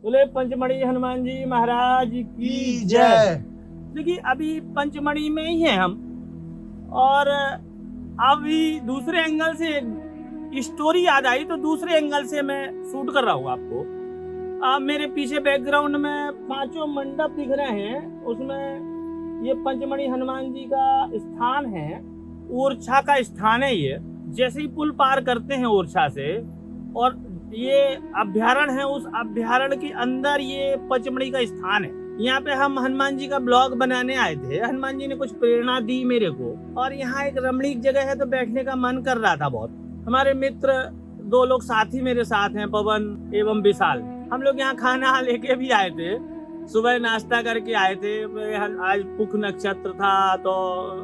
बोले पंचमढ़ी हनुमान जी महाराज की जय। देखिए अभी पंचमढ़ी में ही हैं हम, और अभी दूसरे एंगल से स्टोरी याद आई तो दूसरे एंगल से मैं शूट कर रहा हूँ आपको। मेरे पीछे बैकग्राउंड में 5 मंडप दिख रहे हैं, उसमें ये पंचमढ़ी हनुमान जी का स्थान है, ओरछा का स्थान है ये। जैसे ही पुल पार करते हैं ओरछा से, और ये अभ्यारण्य है, उस अभ्यारण्य के अंदर ये पंचमढ़ी का स्थान है। यहाँ पे हम हनुमान जी का ब्लॉग बनाने आए थे। हनुमान जी ने कुछ प्रेरणा दी मेरे को, और यहाँ एक रमणीक जगह है तो बैठने का मन कर रहा था बहुत। हमारे मित्र 2 लोग साथी मेरे साथ हैं, पवन एवं विशाल। हम लोग यहाँ खाना लेके भी आए थे, सुबह नाश्ता करके आए थे। आज पुख नक्षत्र था तो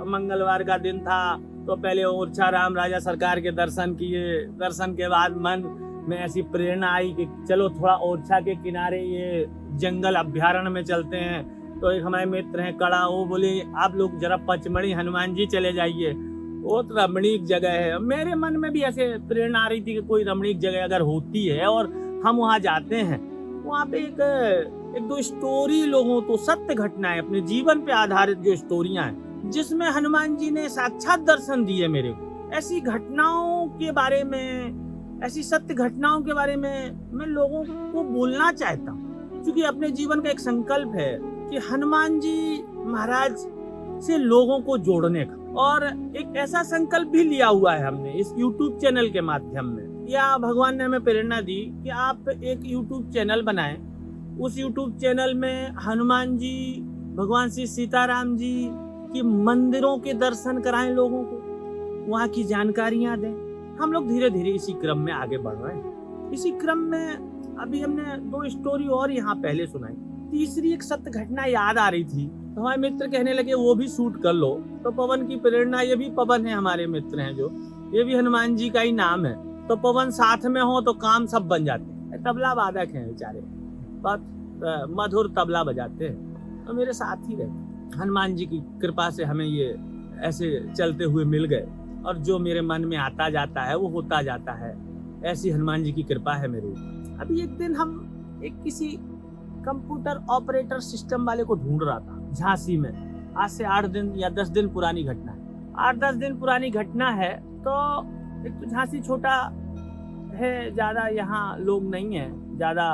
मंगलवार का दिन था, तो पहले ओरछा राम राजा सरकार के दर्शन किए। दर्शन के बाद मन में ऐसी प्रेरणा आई कि चलो थोड़ा ओरछा के किनारे ये जंगल अभ्यारण्य में चलते हैं। तो एक हमारे मित्र हैं कड़ा, वो बोले आप लोग जरा पंचमढ़ी हनुमान जी चले जाइए, बहुत रमणीक जगह है। मेरे मन में भी ऐसे प्रेरणा आ रही थी कि कोई रमणीक जगह अगर होती है और हम वहाँ जाते हैं, वहाँ पे एक 2 स्टोरी लोगों तो सत्य घटनाएं, अपने जीवन पे आधारित जो स्टोरियां हैं, जिसमें हनुमान जी ने साक्षात दर्शन दिए मेरे को। ऐसी घटनाओं के बारे में, ऐसी सत्य घटनाओं के बारे में मैं लोगों को बोलना चाहता हूँ, क्योंकि अपने जीवन का एक संकल्प है कि हनुमान जी महाराज से लोगों को जोड़ने का। और एक ऐसा संकल्प भी लिया हुआ है हमने इस YouTube चैनल के माध्यम में। या भगवान ने हमें प्रेरणा दी कि आप एक YouTube चैनल बनाएं, उस YouTube चैनल में हनुमान जी, भगवान श्री सीताराम जी की मंदिरों के दर्शन कराएं, लोगों को वहाँ की जानकारियां दें। हम लोग धीरे धीरे इसी क्रम में आगे बढ़ रहे हैं। इसी क्रम में अभी हमने 2 स्टोरी और यहाँ पहले सुनाई। तीसरी एक सत्य घटना याद आ रही थी, तो हमारे मित्र कहने लगे वो भी शूट कर लो। तो पवन की प्रेरणा, ये भी पवन है, हमारे मित्र हैं जो, ये भी हनुमान जी का ही नाम है। तो पवन साथ में हो तो काम सब बन जाते हैं। तबला वादक हैं बेचारे, बहुत मधुर तबला बजाते हैं, तो मेरे साथ ही रहते। हनुमान जी की कृपा से हमें ये ऐसे चलते हुए मिल गए, और जो मेरे मन में आता जाता है वो होता जाता है। ऐसी हनुमान जी की कृपा है मेरी। अभी एक दिन हम एक किसी कंप्यूटर ऑपरेटर सिस्टम वाले को ढूंढ रहा था झांसी में। आज से 8 दिन या 10 दिन पुरानी घटना है। 8-10 दिन पुरानी घटना है। तो एक तो झांसी छोटा है, ज्यादा यहाँ लोग नहीं है, ज्यादा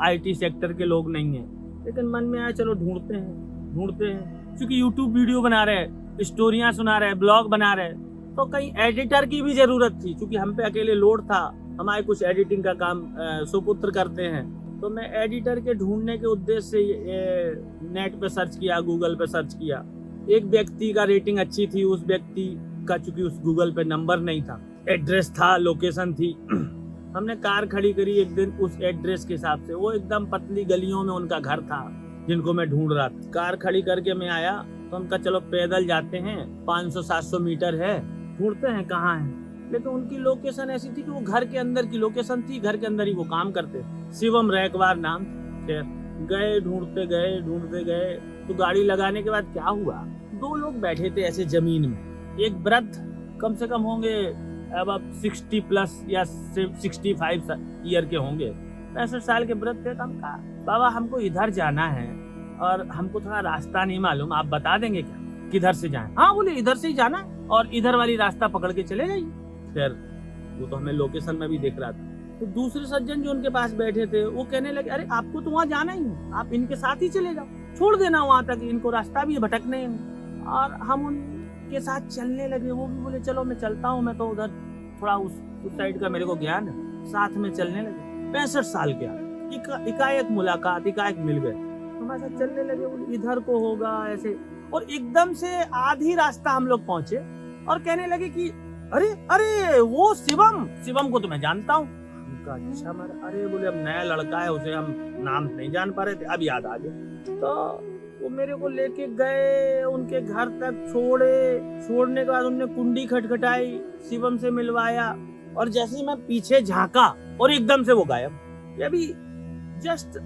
IT सेक्टर के लोग नहीं है, लेकिन मन में आया चलो ढूंढते हैं। क्योंकि YouTube वीडियो बना रहे, स्टोरियां सुना रहे, ब्लॉग बना रहे, तो कहीं एडिटर की भी जरूरत थी। क्योंकि हम पे अकेले लोड था, हमारे कुछ एडिटिंग का काम सुपुत्र करते हैं, तो मैं एडिटर के ढूंढने के उद्देश्य से नेट पे सर्च किया, गूगल पे सर्च किया। एक व्यक्ति का रेटिंग अच्छी थी, उस व्यक्ति का चूंकि उस गूगल पे नंबर नहीं था, एड्रेस था, लोकेशन थी। हमने कार खड़ी करी एक दिन उस एड्रेस के हिसाब से। वो एकदम पतली गलियों में उनका घर था जिनको मैं ढूंढ रहा था। कार खड़ी करके मैं आया तो उनका चलो पैदल जाते हैं, 500-700 मीटर है, ढूंढते हैं कहाँ है। लेकिन उनकी लोकेशन ऐसी थी कि वो घर के अंदर की लोकेशन थी, घर के अंदर ही वो काम करते। शिवम रैकवार नाम। खैर गए, ढूंढते गए तो गाड़ी लगाने के बाद क्या हुआ, 2 लोग बैठे थे ऐसे जमीन में। एक वृद्ध, कम से कम होंगे अब 60 प्लस या 65 ईयर के होंगे, 65 साल के वृद्ध थे। हम कहा बाबा हमको इधर जाना है और हमको थोड़ा रास्ता नहीं मालूम, आप बता देंगे क्या किधर से जाएं? हाँ बोले इधर से ही जाना है और इधर वाली रास्ता पकड़ के चले जाइए। फिर वो तो हमें लोकेशन में भी देख रहा था। तो दूसरे सज्जन जो उनके पास बैठे थे वो कहने लगे अरे आपको तो वहाँ जाना ही है, आप इनके साथ ही चले जाओ, छोड़ देना वहाँ तक, इनको रास्ता भी भटकने हैं। और हम उनके साथ चलने लगे। वो भी बोले चलो मैं चलता हूँ, मैं तो उधर थोड़ा उस साइड का मेरे को ज्ञान है। साथ में चलने लगे। 65 साल के एकाएक मुलाकात, एकाएक मिल गए, हमारे साथ चलने लगे। बोले इधर को होगा ऐसे, और एकदम से आधी रास्ता हम लोग पहुंचे और कहने लगे कि अरे अरे वो शिवम को तो मैं जानता हूँ। अच्छा अरे बोले अब नया लड़का है, उसे हम नाम नहीं जान पा रहे थे, अब याद आ गया। तो वो मेरे को लेके गए, उनके घर तक छोड़ने के बाद उन्होंने कुंडी खटखटाई, शिवम से मिलवाया, और जैसे ही मैं पीछे झांका और एकदम से वो गायब। ये भी जस्ट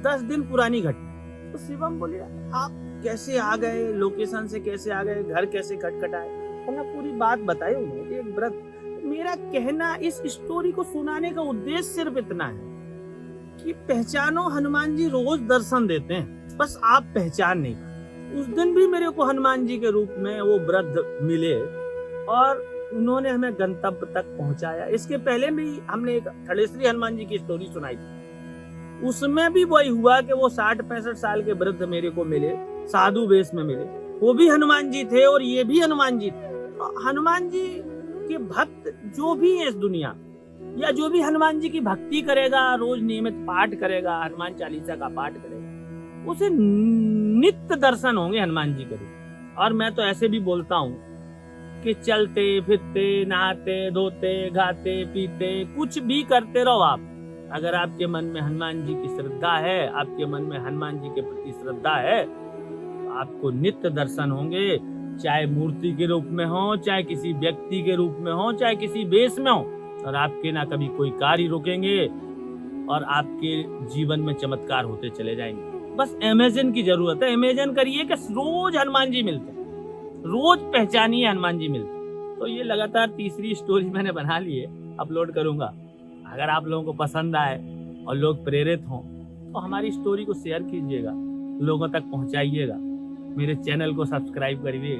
10 दिन पुरानी घटना। तो शिवम बोले आप कैसे आ गए, लोकेशन से कैसे आ गए, घर कैसे खटखटाए, हमने पूरी बात बताई उन्हें। एक व्रत, मेरा कहना इस स्टोरी को सुनाने का उद्देश्य सिर्फ इतना है कि पहचानो, हनुमान जी रोज दर्शन देते हैं, बस आप पहचान नहीं पाते। उस दिन भी मेरे को हनुमान जी के रूप में वो वृद्ध मिले और उन्होंने हमें गंतव्य तक पहुंचाया। इसके पहले भी हमने एक थड़ेश्वरी हनुमान जी की स्टोरी सुनाई थी, उसमें भी वही हुआ कि वो 60-65 साल के वृद्ध मेरे को मिले, साधु वेश में मिले। वो भी हनुमान जी थे और ये भी हनुमान जी थे। तो हनुमान जी के भक्त जो भी है इस दुनिया, या जो भी हनुमान जी की भक्ति करेगा, रोज नियमित पाठ करेगा, हनुमान चालीसा का पाठ करेगा, उसे नित्य दर्शन होंगे हनुमान जी के। और मैं तो ऐसे भी बोलता हूँ कि चलते फिरते, नहाते धोते, गाते पीते, कुछ भी करते रहो आप, अगर आपके मन में हनुमान जी की श्रद्धा है, आपके मन में हनुमान जी के प्रति श्रद्धा है, तो आपको नित्य दर्शन होंगे। चाहे मूर्ति के रूप में हो, चाहे किसी व्यक्ति के रूप में हो, चाहे किसी वेश में हो, और आपके ना कभी कोई कार्य रुकेंगे और आपके जीवन में चमत्कार होते चले जाएंगे। बस इमेजिन की जरूरत है। इमेजिन करिए कि रोज हनुमान जी मिलते हैं, रोज पहचानिए हनुमान जी मिलते हैं। तो ये लगातार तीसरी स्टोरी मैंने बना ली है, अपलोड करूंगा। अगर आप लोगों को पसंद आए और लोग प्रेरित हों तो हमारी स्टोरी को शेयर कीजिएगा, लोगों तक पहुंचाइएगा, मेरे चैनल को सब्सक्राइब करिए।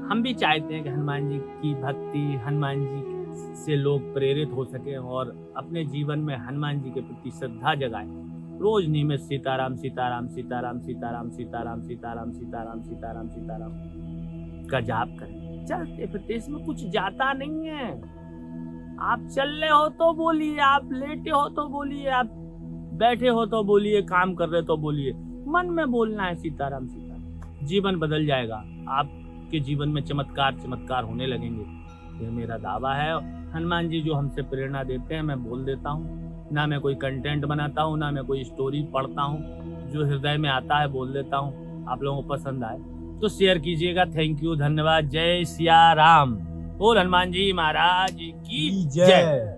हम भी चाहते हैं कि हनुमान जी की भक्ति, हनुमान जी से लोग प्रेरित हो सके और अपने जीवन में हनुमान जी के प्रति श्रद्धा जगाएं। रोज नियमित सीताराम सीताराम सीताराम सीताराम सीताराम सीताराम सीताराम सीताराम सीताराम का जाप करें। चलते फिरते इसमें कुछ जाता नहीं है। आप चल रहे हो तो बोलिए, आप लेटे हो तो बोलिए, आप बैठे हो तो बोलिए, काम कर रहे तो बोलिए, मन में बोलना है सीताराम सीताराम। जीवन बदल जाएगा, आपके जीवन में चमत्कार होने लगेंगे। यह मेरा दावा है। हनुमान जी जो हमसे प्रेरणा देते हैं, मैं बोल देता हूँ। ना मैं कोई कंटेंट बनाता हूँ, ना मैं कोई स्टोरी पढ़ता हूँ, जो हृदय में आता है बोल देता हूँ। आप लोगों को पसंद आए तो शेयर कीजिएगा। थैंक यू, धन्यवाद। जय सिया राम। बोल हनुमान जी महाराज की जय।